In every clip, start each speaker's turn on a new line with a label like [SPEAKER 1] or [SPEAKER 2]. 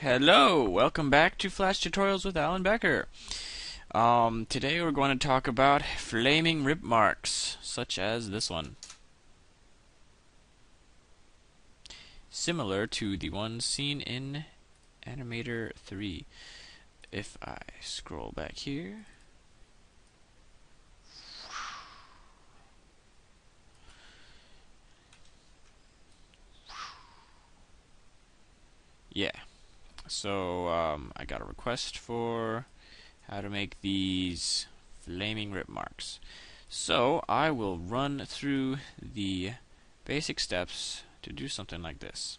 [SPEAKER 1] Hello, welcome back to Flash Tutorials with Alan Becker. Today we're going to talk about flaming rip marks, such as this one. Similar to the one seen in Animator 3. If I scroll back here. Yeah. So, I got a request for how to make these flaming rip marks. So, I will run through the basic steps to do something like this.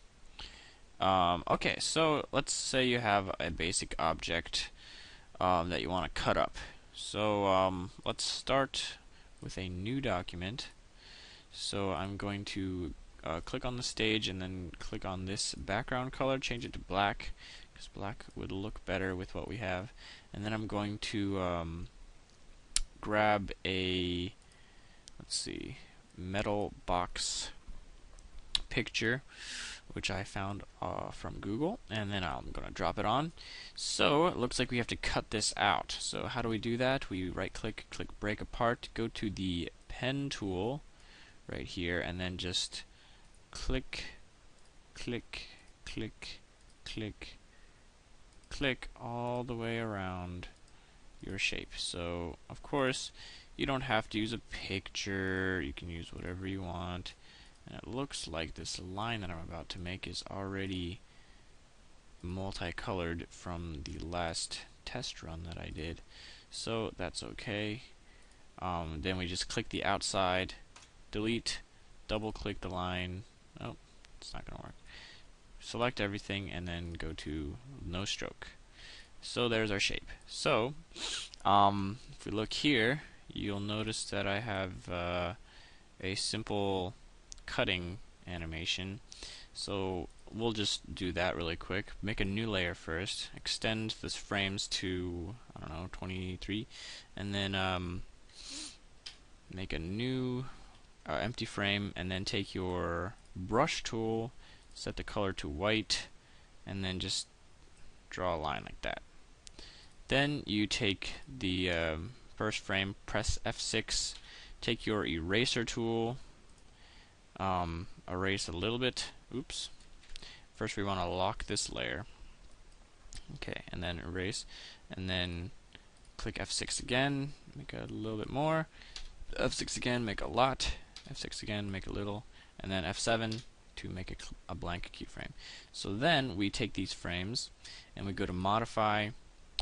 [SPEAKER 1] Okay, so let's say you have a basic object that you want to cut up. So, let's start with a new document. So, I'm going to click on the stage and then click on this background color, change it to black, because black would look better with what we have. And then I'm going to grab a, let's see, metal box picture, which I found from Google, and then I'm going to drop it on. So it looks like we have to cut this out. So how do we do that? We right click, click break apart, go to the pen tool right here, and then just click, click, click, click, click all the way around your shape. So of course you don't have to use a picture, you can use whatever you want. And it looks like this line that I'm about to make is already multicolored from the last test run that I did, so that's okay. Then we just click the outside, delete, double click the line. Oh, it's not gonna work. Select everything and then go to no stroke. So there's our shape. So if we look here, you'll notice that I have a simple cutting animation. So we'll just do that really quick. Make a new layer first, extend this frames to, I don't know, 23, and then make a new empty frame, and then take your brush tool, set the color to white, and then just draw a line like that. Then you take the first frame, press F6, take your eraser tool, erase a little bit. Oops. First we want to lock this layer. Okay, and then erase, and then click F6 again, make a little bit more. F6 again, make a lot. F6 again, make a little, and then F7 to make a blank keyframe. So then we take these frames and we go to modify,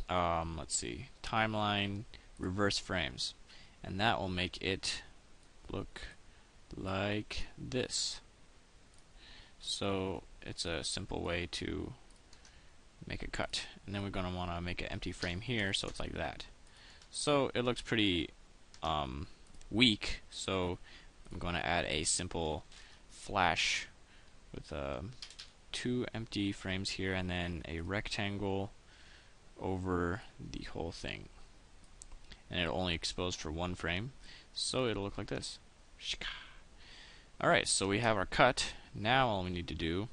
[SPEAKER 1] let's see, timeline, reverse frames, and that will make it look like this. So it's a simple way to make a cut. And then we're going to want to make an empty frame here, so it's like that. So it looks pretty weak, so I'm going to add a simple flash with two empty frames here and then a rectangle over the whole thing. And it'll only expose for one frame, so it'll look like this. Alright, so we have our cut. Now all we need to do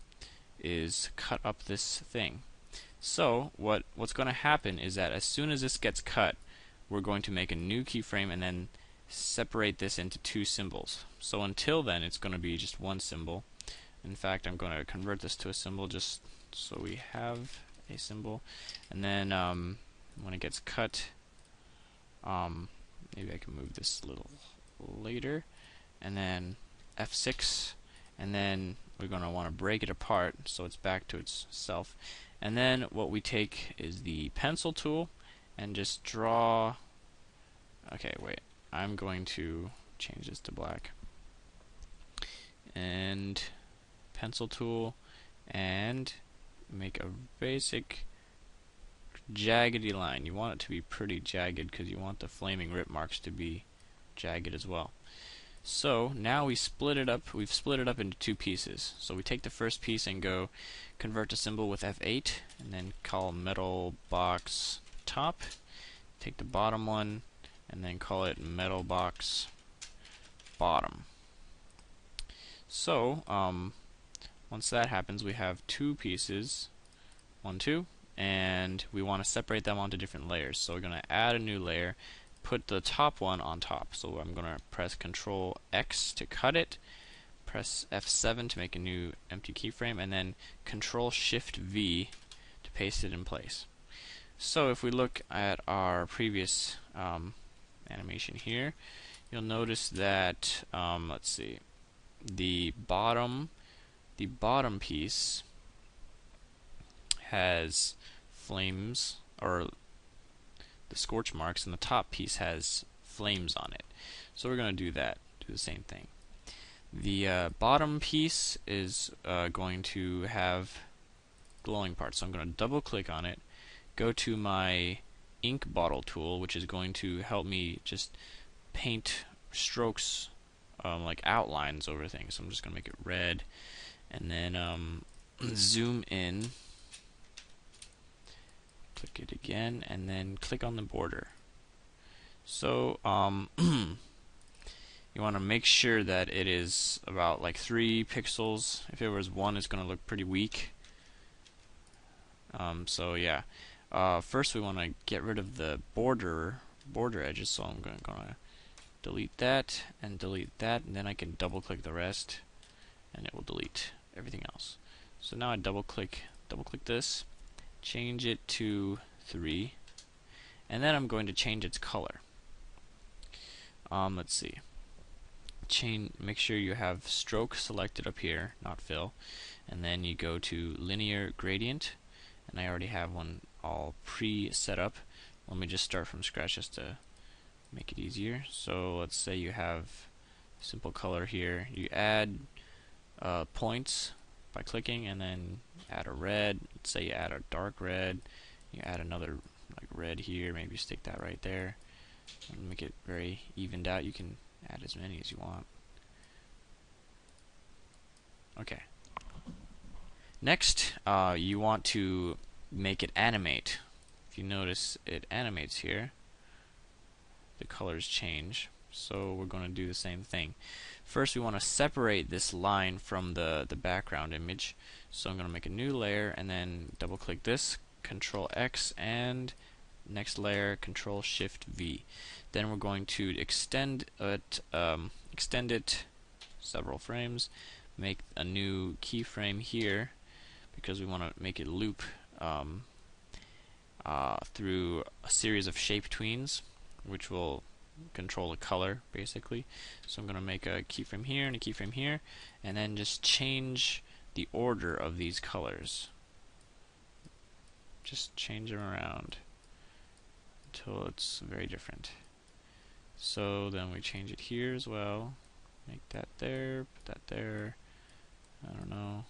[SPEAKER 1] is cut up this thing. So what's going to happen is that as soon as this gets cut, we're going to make a new keyframe and then separate this into two symbols. So until then it's going to be just one symbol. In fact, I'm going to convert this to a symbol just so we have a symbol. And then when it gets cut, maybe I can move this a little later, and then F6, and then we're going to want to break it apart so it's back to itself. And then what we take is the pencil tool and just draw. Okay, wait, I'm going to change this to black. And pencil tool, and make a basic jaggedy line. You want it to be pretty jagged because you want the flaming rip marks to be jagged as well. So now we split it up. We've split it up into two pieces. So we take the first piece and go convert to symbol with F8, and then call metal box top. Take the bottom one and then call it metal box bottom. So once that happens, we have two pieces 1, 2, and we want to separate them onto different layers. So we're going to add a new layer, put the top one on top. So I'm going to press Control X to cut it, press F7 to make a new empty keyframe, and then Control Shift V to paste it in place. So if we look at our previous animation here, you'll notice that let's see, the bottom piece has flames, or the scorch marks, and the top piece has flames on it. So we're going to do the same thing. The bottom piece is going to have glowing parts, so I'm going to double click on it, go to my ink bottle tool, which is going to help me just paint strokes, like outlines over things. So I'm just going to make it red, and then zoom in, click it again, and then click on the border. So you want to make sure that it is about like 3 pixels. If it was 1, it's going to look pretty weak. So yeah, first we want to get rid of the border edges, so I'm going to delete that, and then I can double click the rest, and it will delete everything else. So now I double click this, change it to 3, and then I'm going to change its color. Let's see. Make sure you have stroke selected up here, not fill, and then you go to linear gradient, and I already have one all pre-set up. Let me just start from scratch just to make it easier. So let's say you have simple color here. You add points by clicking, and then add a red. Let's say you add a dark red. You add another like red here. Maybe stick that right there and make it very evened out. You can add as many as you want. Okay. Next, you want to make it animate. If you notice, it animates here. The colors change. So we're going to do the same thing. First, we want to separate this line from the background image. So I'm going to make a new layer, and then double click this, Control X, and next layer, Control Shift V. Then we're going to extend it several frames, make a new keyframe here, because we want to make it loop through a series of shape tweens, which will control the color basically. So I'm going to make a keyframe here and a keyframe here, and then just change the order of these colors. Just change them around until it's very different. So then we change it here as well. Make that there, put that there. I don't know.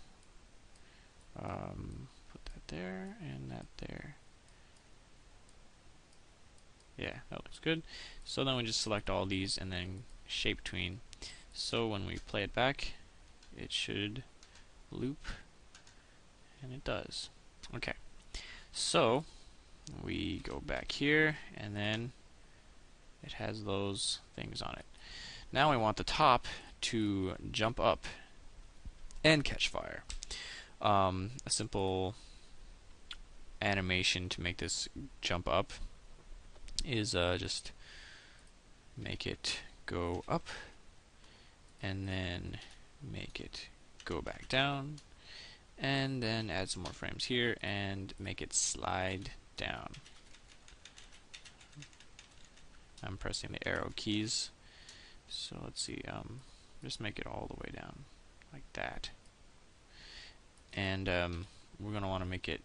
[SPEAKER 1] Put that there and that there. Yeah, that looks good. So then we just select all these and then shape tween. So when we play it back, it should loop, and it does. Okay. So we go back here, and then it has those things on it. Now we want the top to jump up and catch fire. A simple animation to make this jump up is just make it go up, and then make it go back down, and then add some more frames here and make it slide down. I'm pressing the arrow keys, so let's see, just make it all the way down like that. And we're going to want to make it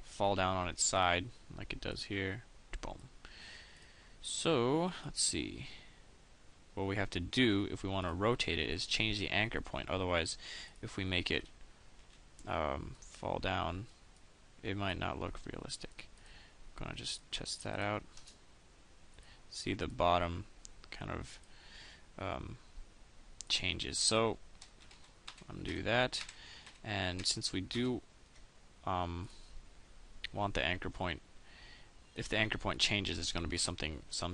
[SPEAKER 1] fall down on its side like it does here. Boom. So let's see, what we have to do if we want to rotate it is change the anchor point. Otherwise, if we make it fall down, it might not look realistic. I'm going to just test that out. See, the bottom kind of changes. So undo that, and since we do want the anchor point, if the anchor point changes, it's going to be some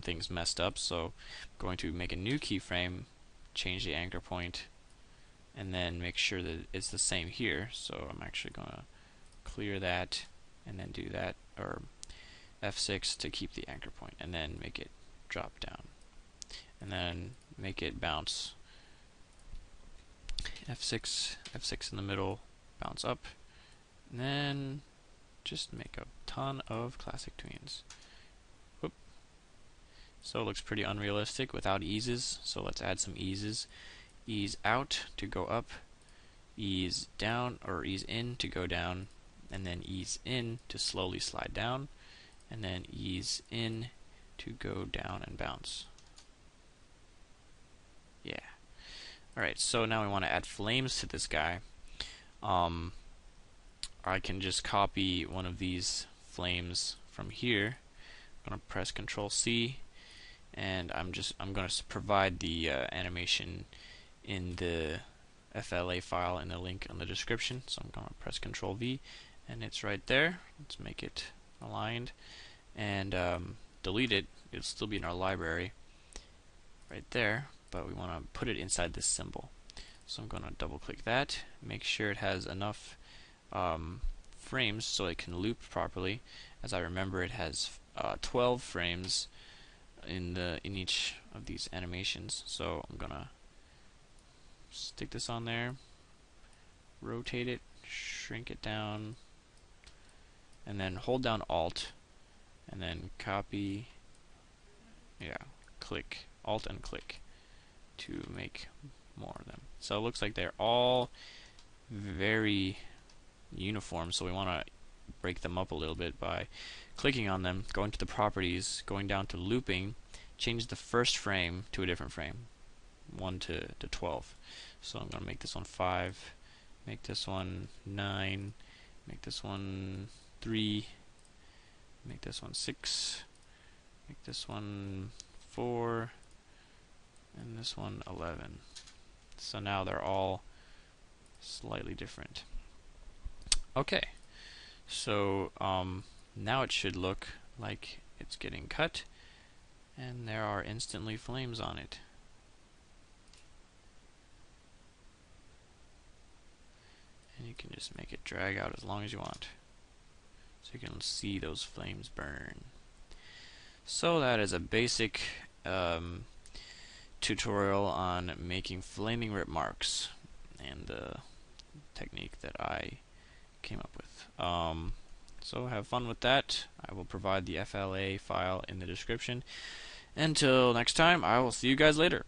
[SPEAKER 1] things messed up. So I'm going to make a new keyframe, change the anchor point, and then make sure that it's the same here. So I'm actually going to clear that and then do that, or F6 to keep the anchor point, and then make it drop down, and then make it bounce. F6 in the middle, bounce up, and then just make a ton of classic tweens. Whoop. So it looks pretty unrealistic without eases, so let's add some eases. Ease out to go up, ease down or ease in to go down, and then ease in to slowly slide down, and then ease in to go down and bounce. Yeah. Alright, so now we want to add flames to this guy. I can just copy one of these flames from here. I'm going to press Control C, and I'm going to provide the animation in the FLA file in the link in the description. So I'm going to press Control V, and it's right there. Let's make it aligned and delete it. It'll still be in our library right there, but we want to put it inside this symbol. So I'm going to double click that, make sure it has enough frames so it can loop properly. As I remember, it has 12 frames in each of these animations. So I'm going to stick this on there, rotate it, shrink it down, and then hold down Alt, and then copy, click, Alt and click to make more of them. So it looks like they're all very uniform, so we want to break them up a little bit by clicking on them, going to the properties, going down to looping, change the first frame to a different frame, 1 to 12. So I'm going to make this one 5, make this one 9, make this one 3, make this one 6, make this one 4, and this one 11. So now they're all slightly different. Okay, so now it should look like it's getting cut, and there are instantly flames on it. And you can just make it drag out as long as you want, so you can see those flames burn. So that is a basic tutorial on making flaming rip marks and the technique that I came up with. So have fun with that. I will provide the FLA file in the description. Until next time, I will see you guys later.